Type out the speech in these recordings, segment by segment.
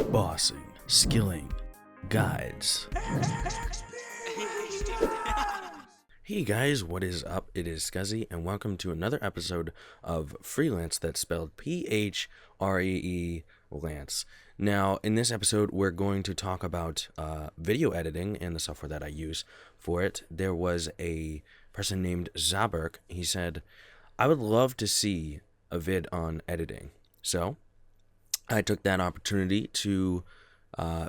Bossing, skilling, guides. Hey guys, what is up? It is Scuzzy, and welcome to another episode of Phreelance, that's spelled P-H-R-E-E Lance. Now, in this episode, we're going to talk about video editing and the software that I use for it. There was a person named Zaberk. He said, I would love to see a vid on editing. So, I took that opportunity to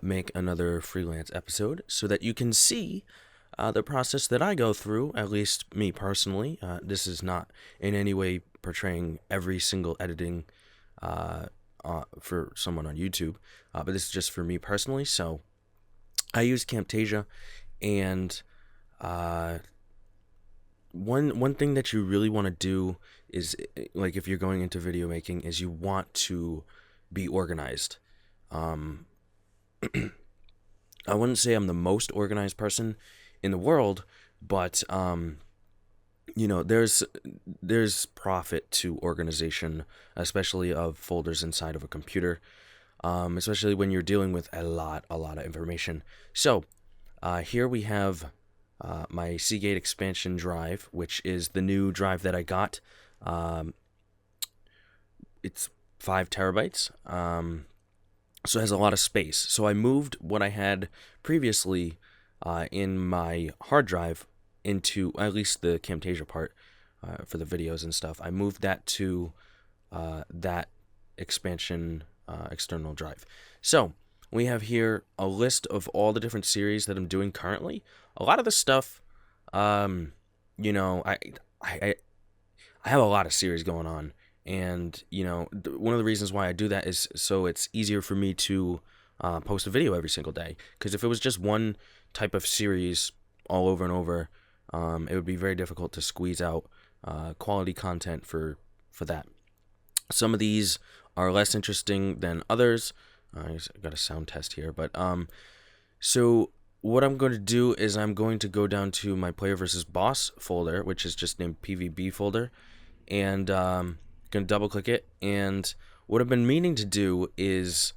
make another Phreelance episode so that you can see the process that I go through, at least me personally. This is not in any way portraying every single editing for someone on YouTube, but this is just for me personally. So I use Camtasia, and one thing that you really want to do is, like, if you're going into video making, is you want to be organized. I wouldn't say I'm the most organized person in the world, but there's profit to organization, especially of folders inside of a computer, especially when you're dealing with a lot of information. So here we have my Seagate expansion drive, which is the new drive that I got. It's 5 terabytes. So it has a lot of space. So I moved what I had previously in my hard drive into, at least the Camtasia part for the videos and stuff, I moved that to that expansion external drive. So we have here a list of all the different series that I'm doing currently. A lot of the stuff, I have a lot of series going on. And, one of the reasons why I do that is so it's easier for me to post a video every single day. Because if it was just one type of series all over and over, it would be very difficult to squeeze out quality content for that. Some of these are less interesting than others. I got a sound test here. But so what I'm going to do is I'm going to go down to my player versus boss folder, which is just named PVB folder. And going to double click it, and what I've been meaning to do is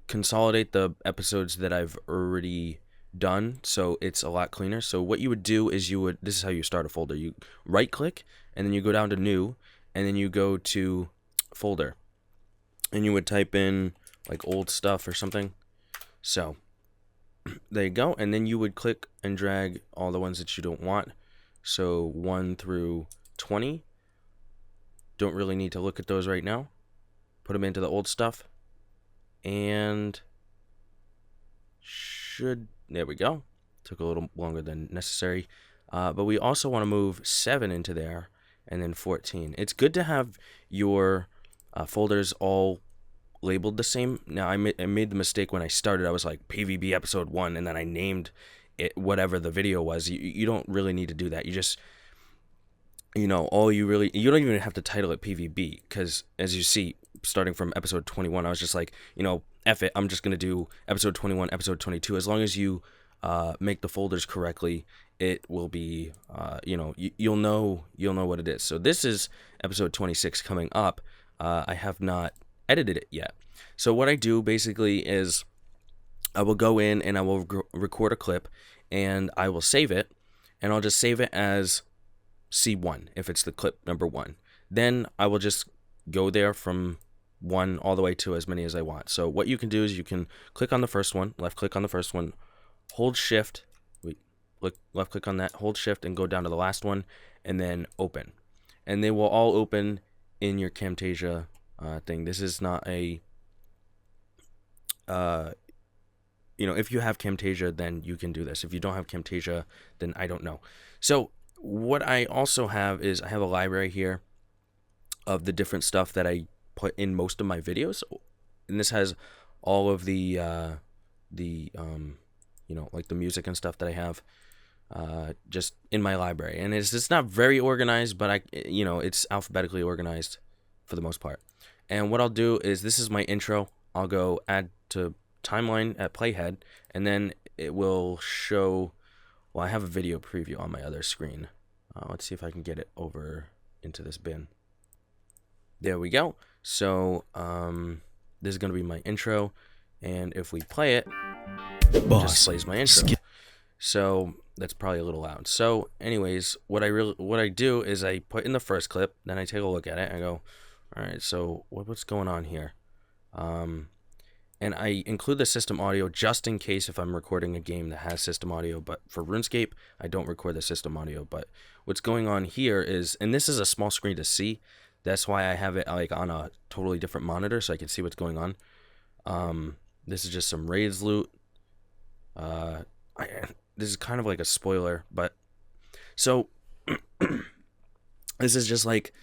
consolidate the episodes that I've already done, so it's a lot cleaner. So what you would do is this is how you start a folder. You right click, and then you go down to new, and then you go to folder, and you would type in like old stuff or something. So there you go, and then you would click and drag all the ones that you don't want. So 1 through 20. Don't really need to look at those right now. Put them into the old stuff. And there we go. Took a little longer than necessary. But we also want to move 7 into there, and then 14. It's good to have your folders all labeled the same. Now, I made the mistake when I started. I was like PVB episode 1, and then I named it whatever the video was. You don't really need to do that. You just, you don't even have to title it PVB, because as you see, starting from episode 21, I was just like, F it, I'm just going to do episode 21, episode 22. As long as you make the folders correctly, it will be, you'll know what it is. So this is episode 26 coming up. I have not edited it yet. So what I do basically is I will go in and I will record a clip, and I will save it, and I'll just save it as C1 if it's the clip number 1. Then I will just go there from 1 all the way to as many as I want. So what you can do is you can click on the first one, left click on the first one, hold shift, left click on that, hold shift, and go down to the last one, and then open. And they will all open in your Camtasia thing. This is not a if you have Camtasia, then you can do this. If you don't have Camtasia, then I don't know. So what I also have is I have a library here of the different stuff that I put in most of my videos, and this has all of the like the music and stuff that I have just in my library. And it's not very organized, but it's alphabetically organized for the most part. And what I'll do is, this is my intro. I'll go add to timeline at playhead, and then it will show. Well, I have a video preview on my other screen. Let's see if I can get it over into this bin. There we go. So this is going to be my intro, and if we play it, it just plays my intro. So that's probably a little loud. So anyways, what I do is I put in the first clip, then I take a look at it and I go, all right, so what's going on here? And I include the system audio just in case if I'm recording a game that has system audio, but for RuneScape, I don't record the system audio. But what's going on here is, and this is a small screen to see, that's why I have it like on a totally different monitor so I can see what's going on. This is just some raids loot. This is kind of like a spoiler, but so this is just like,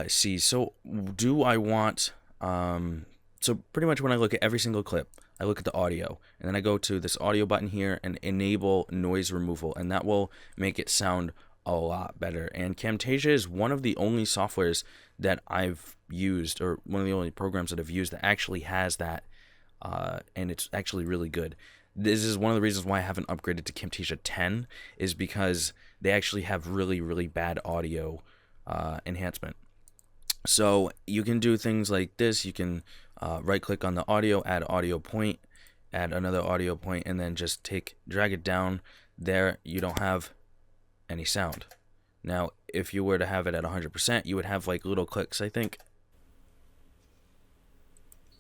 see, so do I want, so pretty much when I look at every single clip, I look at the audio, and then I go to this audio button here and enable noise removal, and that will make it sound a lot better. And Camtasia is one of the only softwares that I've used, or one of the only programs that I've used that actually has that, and it's actually really good. This is one of the reasons why I haven't upgraded to Camtasia 10, is because they actually have really, really bad audio enhancement. So you can do things like this. You can right click on the audio, add audio point, add another audio point, and then just drag it down. There you don't have any sound. Now if you were to have it at 100%, you would have like little clicks, I think.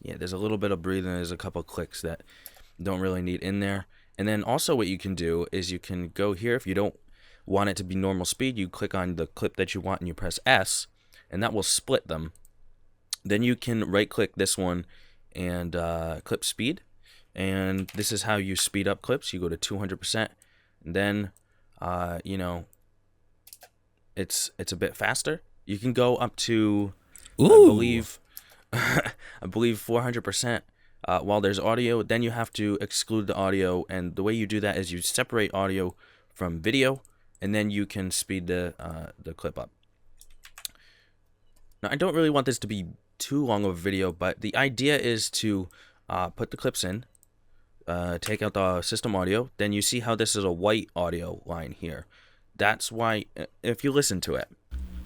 Yeah, there's a little bit of breathing, there's a couple clicks that don't really need in there. And then also what you can do is you can go here, if you don't want it to be normal speed, you click on the clip that you want and you press S, and that will split them. Then you can right click this one and clip speed, and this is how you speed up clips. You go to 200%, and then you know, it's a bit faster. You can go up to I believe 400%. While there's audio, then you have to exclude the audio, and the way you do that is you separate audio from video, and then you can speed the clip up. Now I don't really want this to be too long of a video, but the idea is to put the clips in, take out the system audio, then you see how this is a white audio line here. That's why, if you listen to it,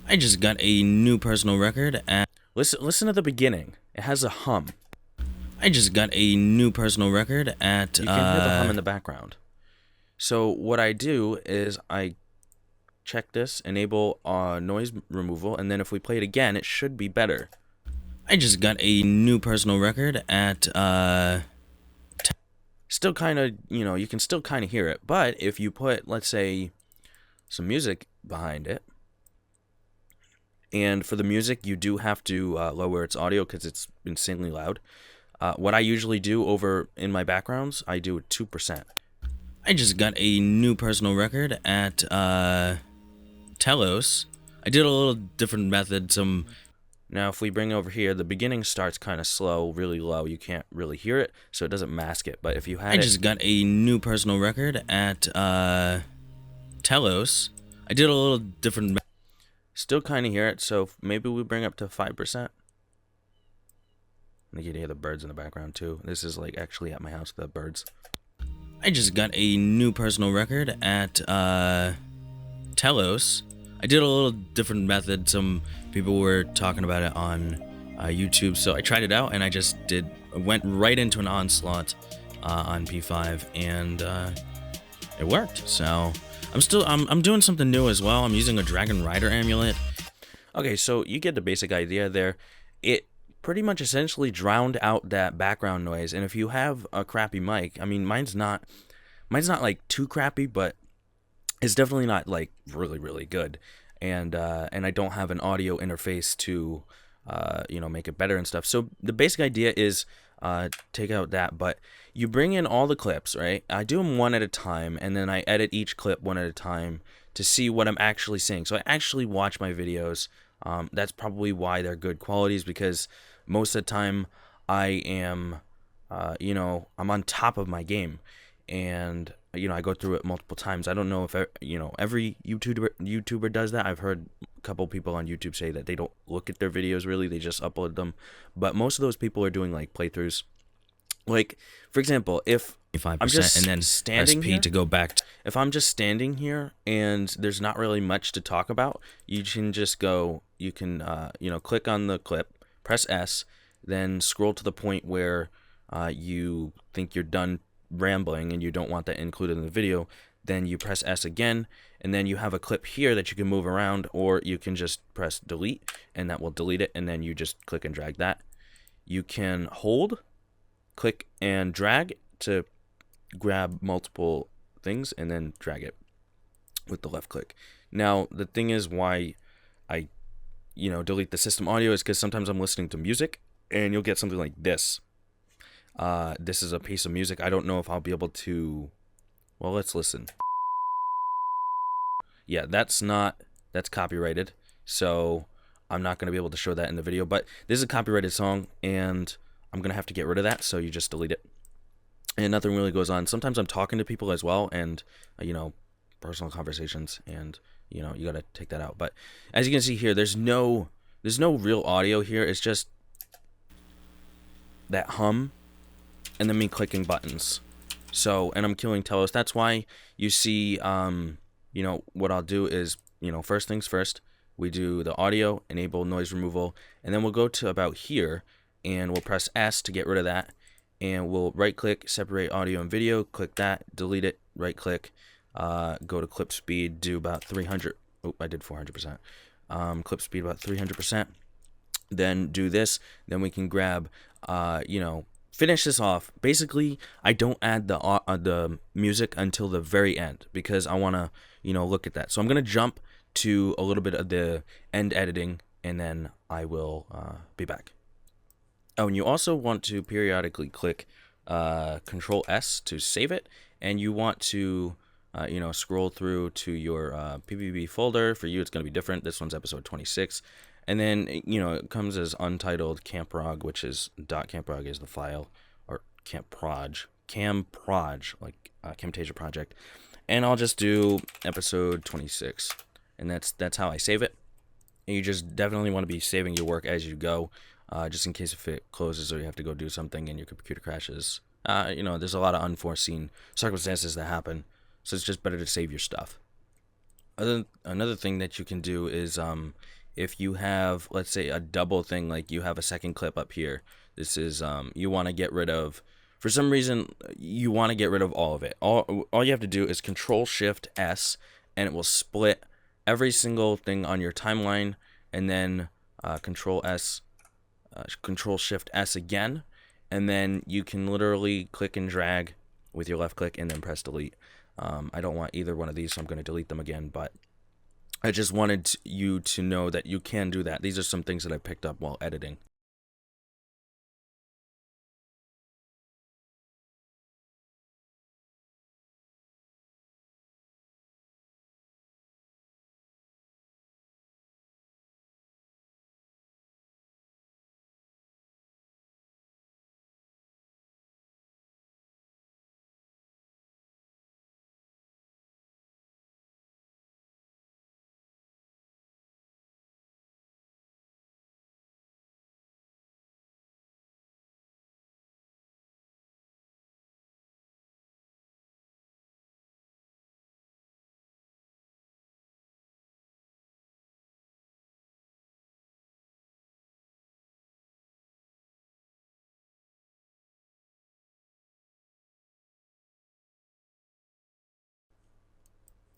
I just got a new personal record, and listen to the beginning. It has a hum. I just got a new personal record at, you can hear the hum in the background. So what I do is I check this, enable noise removal, and then if we play it again, it should be better. I just got a new personal record at, still kind of, you know, you can still kind of hear it, but if you put, let's say, some music behind it, and for the music, you do have to lower its audio because it's insanely loud. What I usually do over in my backgrounds, I do 2%. I just got a new personal record at Telos. I did a little different method. Now if we bring over here, the beginning starts kind of slow, really low. You can't really hear it, so it doesn't mask it. But if you had I just got a new personal record at Telos. I did a little different. Still kind of hear it, so maybe we bring up to 5%. You can hear the birds in the background too. This is like actually at my house, the birds. I just got a new personal record at Telos. I did a little different method. Some people were talking about it on YouTube, so I tried it out and I went right into an onslaught on P5, and it worked. So I'm doing something new as well. I'm using a Dragon Rider amulet. Okay, so you get the basic idea there. It pretty much essentially drowned out that background noise, and if you have a crappy mic, I mean, mine's not like too crappy, but it's definitely not like really, really good, and I don't have an audio interface to you know, make it better and stuff. So the basic idea is take out that, but you bring in all the clips, right? I do them one at a time, and then I edit each clip one at a time to see what I'm actually saying. So I actually watch my videos. That's probably why they're good qualities, because most of the time I am, you know, I'm on top of my game, and you know, I go through it multiple times. I don't know if, you know, every YouTuber does that. I've heard a couple people on YouTube say that they don't look at their videos really, they just upload them. But most of those people are doing like playthroughs. Like, for example, if 5% I'm just and then standing here, to go back to, if I'm just standing here and there's not really much to talk about, you can just go, you can you know, click on the clip, press S, then scroll to the point where you think you're done rambling and you don't want that included in the video, then you press S again, and then you have a clip here that you can move around, or you can just press delete and that will delete it, and then you just click and drag that. You can hold, click and drag to grab multiple things and then drag it with the left click. Now the thing is why I delete the system audio is because sometimes I'm listening to music and you'll get something like this. This is a piece of music. I don't know if I'll be able to, well, let's listen. Yeah, that's copyrighted, so I'm not going to be able to show that in the video, but this is a copyrighted song and I'm going to have to get rid of that, so you just delete it. And nothing really goes on. Sometimes I'm talking to people as well, and personal conversations, and you got to take that out. But as you can see here, there's no real audio here. It's just that hum and then me clicking buttons. So, and I'm killing telos. That's why you see what I'll do is, first things first, we do the audio, enable noise removal, and then we'll go to about here and we'll press S to get rid of that, and we'll right click, separate audio and video, click that, delete it, right click, go to clip speed, do about 300. Oh, I did 400%. Clip speed about 300%. Then do this. Then we can grab, finish this off. Basically, I don't add the music until the very end because I want to, look at that. So I'm going to jump to a little bit of the end editing, and then I will be back. Oh, and you also want to periodically click Control S to save it, and you want to scroll through to your PPB folder. For you, it's going to be different. This one's episode 26. And then, it comes as untitled camprog, which is .camprog is the file, or camproj, like Camtasia project. And I'll just do episode 26. And that's how I save it. And you just definitely want to be saving your work as you go, just in case if it closes or you have to go do something and your computer crashes. There's a lot of unforeseen circumstances that happen. So it's just better to save your stuff. Another thing that you can do is if you have, let's say, a double thing, like you have a second clip up here, this is you want to get rid of, for some reason you want to get rid of all of it. All you have to do is Control Shift S, and it will split every single thing on your timeline, and then Control Shift S again, and then you can literally click and drag with your left click and then press delete. I don't want either one of these, so I'm going to delete them again, but I just wanted you to know that you can do that. These are some things that I picked up while editing.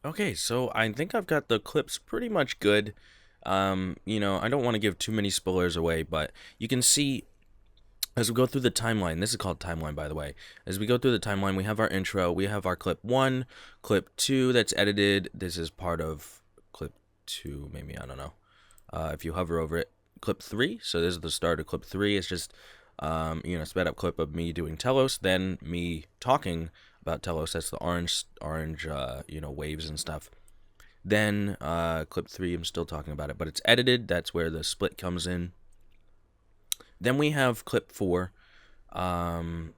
Okay, so I think I've got the clips pretty much good. I don't want to give too many spoilers away, but you can see as we go through the timeline, this is called timeline, by the way. As we go through the timeline, we have our intro, we have our clip 1, clip 2 that's edited. This is part of clip 2, maybe, I don't know. If you hover over it, clip 3, so this is the start of clip 3. It's just, sped up clip of me doing telos, then me talking about telos. That's the orange, waves and stuff. Then clip 3, I'm still talking about it, but it's edited. That's where the split comes in. Then we have clip 4. I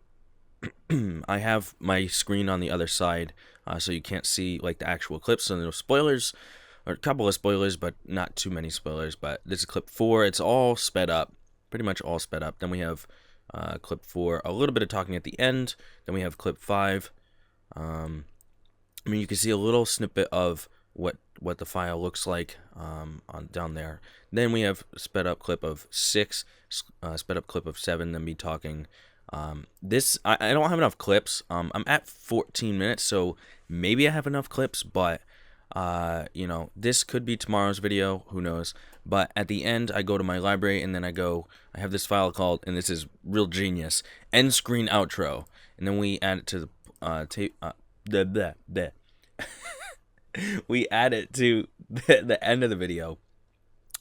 have my screen on the other side, so you can't see like the actual clips. So there's spoilers, or a couple of spoilers, but not too many spoilers. But this is clip 4. It's all sped up, pretty much all sped up. Then we have clip 4, a little bit of talking at the end. Then we have clip 5. You can see a little snippet of what the file looks like on down there. Then we have sped up clip of 6, sped up clip of 7. Then me talking. This I don't have enough clips. I'm at 14 minutes, so maybe I have enough clips, but this could be tomorrow's video. Who knows? But at the end, I go to my library and then I have this file called, and this is real genius, end screen outro, and then we add it to the tape. We add it to the end of the video.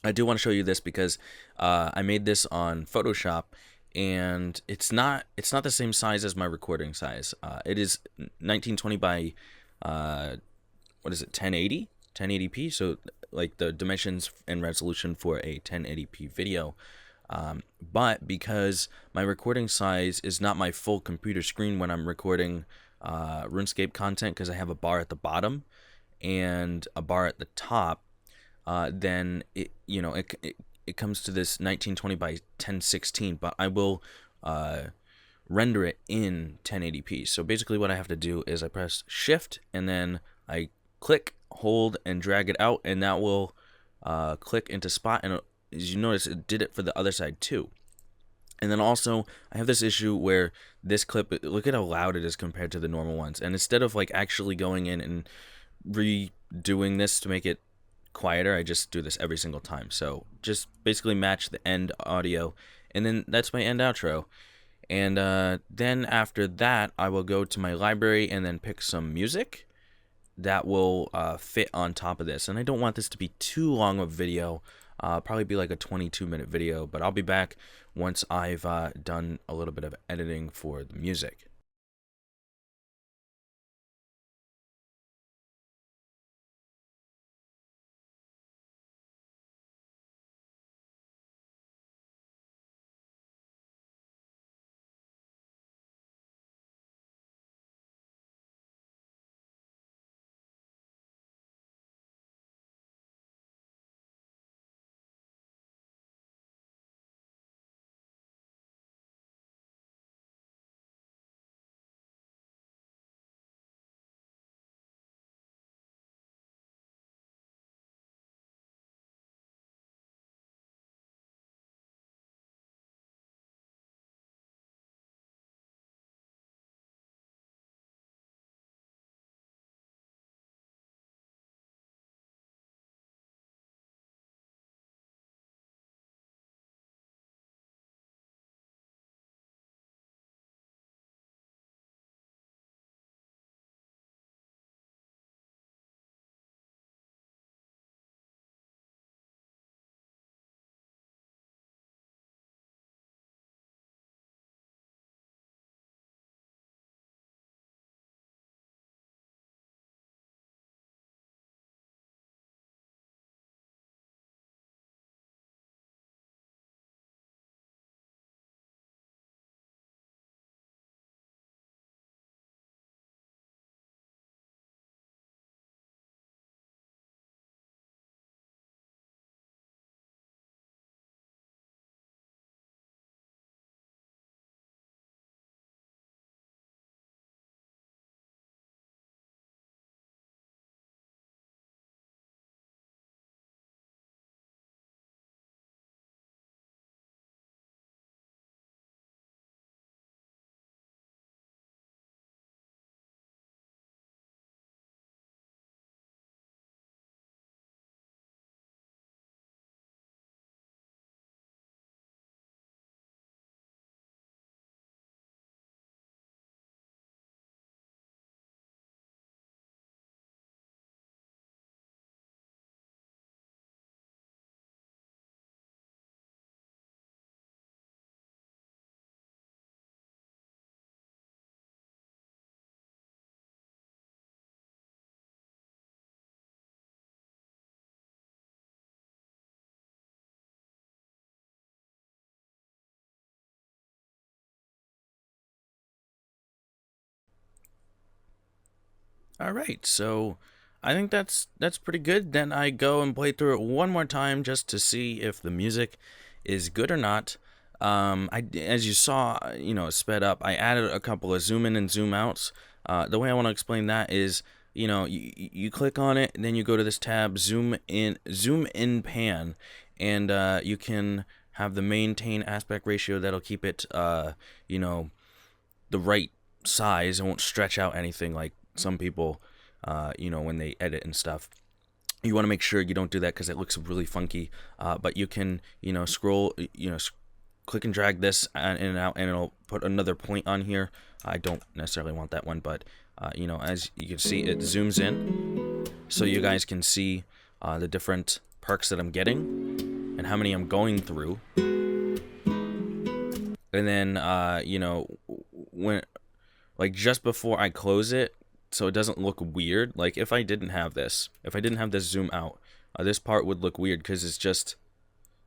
I do want to show you this because I made this on Photoshop, and it's not the same size as my recording size. It is 1920 by what is it, 1080, 1080p. So like the dimensions and resolution for a 1080p video. But because my recording size is not my full computer screen when I'm recording RuneScape content, because I have a bar at the bottom and a bar at the top, then it comes to this 1920 by 1016, but I will render it in 1080p. So basically what I have to do is I press shift and then I click, hold, and drag it out, and that will click into spot, and as you notice, it did it for the other side too. And then also I have this issue where this clip, look at how loud it is compared to the normal ones, and instead of like actually going in and redoing this to make it quieter, I just do this every single time. So just basically match the end audio, and then that's my end outro. And then after that, I will go to my library and then pick some music that will fit on top of this. And I don't want this to be too long of a video, probably be like a 22-minute video, but I'll be back once I've done a little bit of editing for the music. All right, so I think that's pretty good. Then I go and play through it one more time just to see if the music is good or not. As you saw, sped up. I added a couple of zoom in and zoom outs. The way I want to explain that is you click on it, and then you go to this tab, zoom in pan, and you can have the maintain aspect ratio. That'll keep it, the right size. It won't stretch out anything like some people, when they edit and stuff. You want to make sure you don't do that because it looks really funky. But you can, scroll, click and drag this in and out, and it'll put another point on here. I don't necessarily want that one, but as you can see, it zooms in, so you guys can see the different perks that I'm getting and how many I'm going through. And then when, like, just before I close it, so it doesn't look weird. Like, if I didn't have this zoom out, this part would look weird because it's just,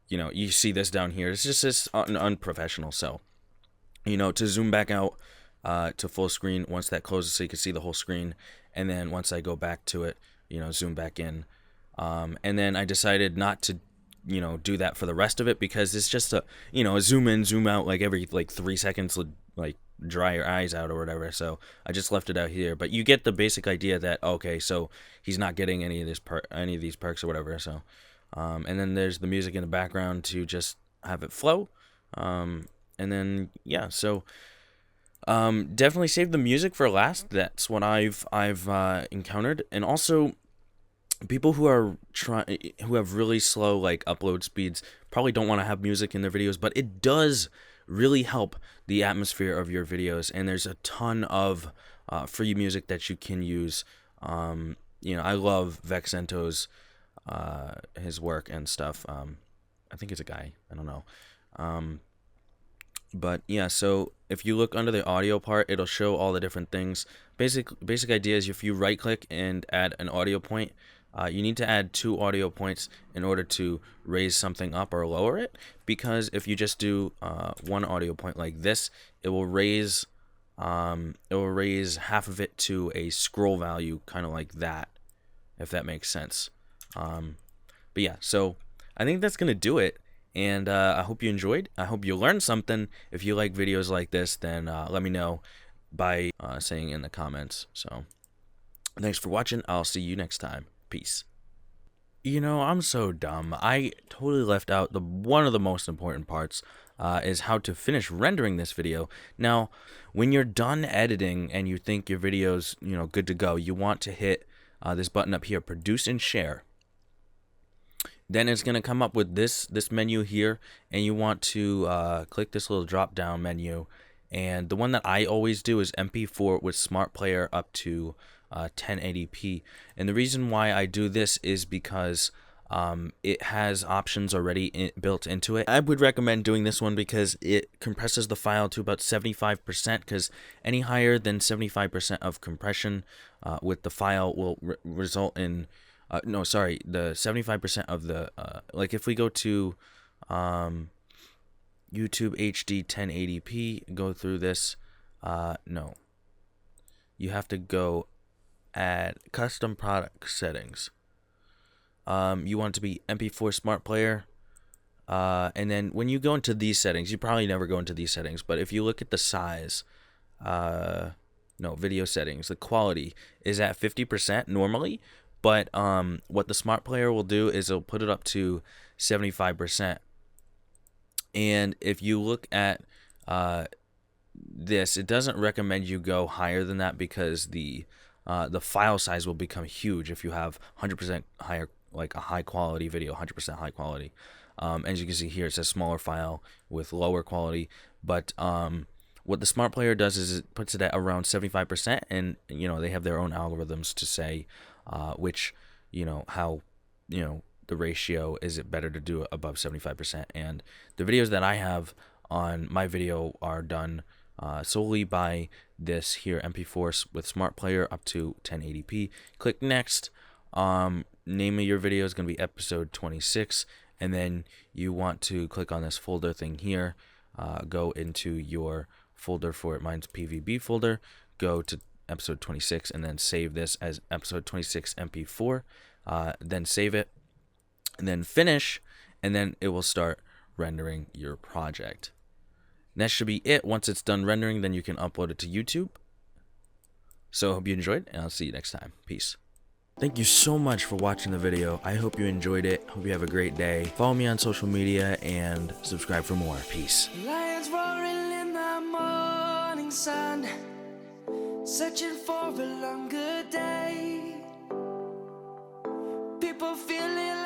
you see this down here. It's just this unprofessional. So, to zoom back out to full screen once that closes, so you can see the whole screen. And then once I go back to it, zoom back in. And then I decided not to, do that for the rest of it, because it's just a zoom in, zoom out like every 3 seconds, like dry your eyes out or whatever. So I just left it out here, but you get the basic idea that, okay, so he's not getting any of these perks or whatever. So and then there's the music in the background to just have it flow. And then so definitely save the music for last. That's what I've encountered. And also, people who have really slow upload speeds probably don't want to have music in their videos, but it does really help the atmosphere of your videos. And there's a ton of free music that you can use. I love Vexento's his work and stuff. I think he's a guy, I don't know. But yeah, so if you look under the audio part, it'll show all the different things. Basic idea is, if you right click and add an audio point, you need to add 2 audio points in order to raise something up or lower it. Because if you just do 1 audio point like this, it will raise half of it to a scroll value, kind of like that, if that makes sense. But yeah, so I think that's gonna do it. And I hope you enjoyed. I hope you learned something. If you like videos like this, then let me know by saying in the comments. So thanks for watching. I'll see you next time. Peace. I'm so dumb. I totally left out one of the most important parts, is how to finish rendering this video. Now, when you're done editing and you think your video's good to go, you want to hit this button up here, produce and share. Then it's going to come up with this menu here, and you want to click this little drop down menu. And the one that I always do is MP4 with Smart Player up to 1080p. And the reason why I do this is because it has options already built into it. I would recommend doing this one because it compresses the file to about 75%, because any higher than 75% of compression with the file will result in the 75% of the like if we go to YouTube HD 1080p, go through this, no, you have to go add custom product settings. You want it to be MP4 Smart Player, and then when you go into these settings, you probably never go into these settings, but if you look at the size, video settings, the quality is at 50% normally. But what the Smart Player will do is it'll put it up to 75%. And if you look at this, it doesn't recommend you go higher than that, because the file size will become huge if you have 100% higher, like a high quality video, 100% high quality. As you can see here, it's a smaller file with lower quality. But what the Smart Player does is it puts it at around 75%, and they have their own algorithms to say which, how, the ratio, is it better to do it above 75%. And the videos that I have on my video are done solely by this here, MP4 with Smart Player up to 1080p. Click next. Name of your video is going to be episode 26, and then you want to click on this folder thing here, go into your folder for it. Mine's PVB folder. Go to episode 26 and then save this as episode 26 MP4. Then save it and then finish, and then it will start rendering your project. And that should be it. Once it's done rendering, then you can upload it to YouTube. So I hope you enjoyed, and I'll see you next time. Peace. Thank you so much for watching the video. I hope you enjoyed it. Hope you have a great day. Follow me on social media and subscribe for more. Peace. Lions roaring in the morning sun, searching for a longer day. People feeling